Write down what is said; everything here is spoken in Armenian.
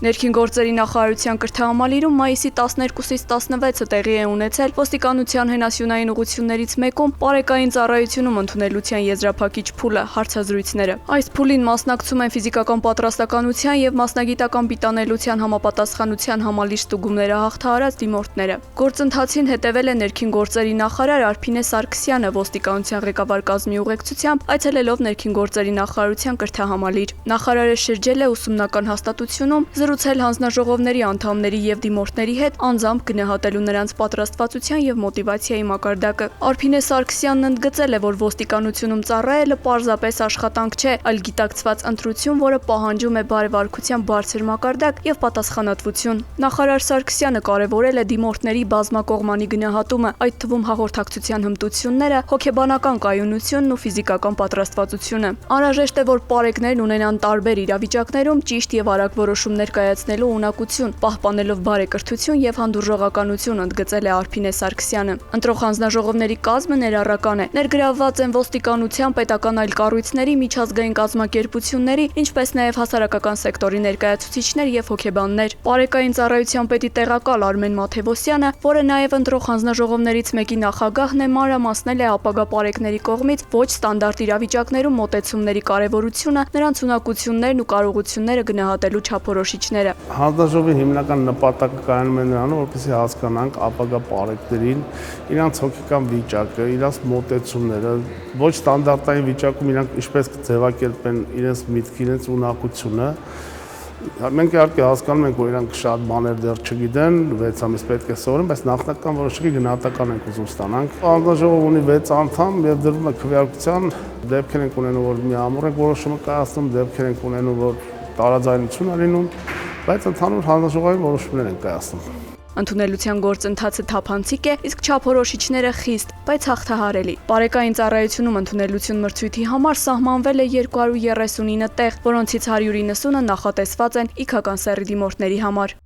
Ներքին գործերի նախարարության կրթահամալիրում մայիսի 12-ից 16-ը տեղի է ունեցել ոստիկանության հենասյունային ուղղություններից մեկում պարեկային ծառայությունում ընդունելության եզրափակիչ փուլը հարցազրույցները։ Այս փուլին մասնակցում են ֆիզիկական պատրաստականության եւ մասնագիտական պիտանելիության համապատասխանության համալիր ստուգումները հաղթահարած դիմորդները։ Գործընթացին հետևել է ներքին գործերի նախարար Արփինե Սարգսյանը ոստիկանության ղեկավար կազմի ուղեկցությամբ այցելելով ներքին գործերի նախարարության կրթահամալիր։ Նախարարը շրջել է ուսումնական հաստատությունում զրուցել հանձնաժողովների անդամների եւ դիմորդների հետ անձամբ գնահատելու նրանց պատրաստվածության եւ մոտիվացիայի մակարդակը։ Արփինե Սարգսյանն ընդգծել է, որ ոստիկանությունում ծառայելը պարզապես աշխատանք չէ, այլ գիտակցված ընտրություն, որը պահանջում է բարեվարքության բարձր մակարդակ եւ պատասխանատվություն։ Նախարար Սարգսյանը կարեւորել է դիմորդների բազմակողմանի գնահատումը, այդ թվում հաղորդակցության հմտությունները, հոգեբանական կայունությունն ու ֆիզիկական պատրաստվածությունը։ Անհրաժեշտ է, որ պարեկներն ունենան տարբեր իրավիճակներում ճիշտ եւ արագ որոշումներ կայացնելու ունակություն, պահպանելով բարեկրթություն եւ հանդուրժողականություն, ընդգծել է Արփինե Սարգսյանը։ Ընտրող հանձնաժողովների կազմը ներառական է։ Ներգրավված են ոստիկանության, պետական այլ կառույցների, միջազգային կազմակերպությունների, ինչպես նաեւ հասարակական սեկտորի ներկայացուցիչներ եւ հոգեբաններ։ Պարեկային ծառայության պետի տեղակալ Արմեն Մաթևոսյանը, որը նաեւ ընտրող հանձնաժողովներից մեկի նախագահն է, մանրամասնել է ապագա պարեկների կողմից ոչ ստանդարտ իրավիճակներում մոտեցումների կարեւորությունը, նրանց ունակություններն ու կարողությունները գնահատելու չափորոշիչները։ Հանձնաժողովի հիմնական նպատակը կայանում է նրանում, որպեսզի հասկանանք ապագա պարեկներին իրանց հոգեկան վիճակը, իրանց մոտեցումները, ոչ ստանդարտային վիճակում իրանք ինչպես կձևակերպեն իրենց միտքը, իրենց ունակությունը։ Մենք իհարկե հասկանում ենք, որ իրանք շատ բաներ դեռ չգիտեն, 6 ամիս պետք է սովորեն, բայց նախնական որոշակի գնահատական ենք ուզում ստանանք։ Հանձնաժողովը ունի 6 անդամ եւ դրվում է քվեարկության, դեպքեր ենք ունենում, որ միամուռ ենք որոշումը կայացնում, դեպքեր ենք ունենում, որ տարաձայնություն է լինում, բայց ընդհանուր հանձնաժողովի որոշումներ են կայացնում։ Ընդունելության գործընթացը թափանցիկ է, իսկ չափորոշիչները խիստ, բայց հաղթահարելի։ Պարեկային ծառայությունում ընդունելություն մրցույթի համար սահմանվել է 239 տեղ, որոնցից 190-ը նախատեսված են իգական սեռի դիմորդների համար։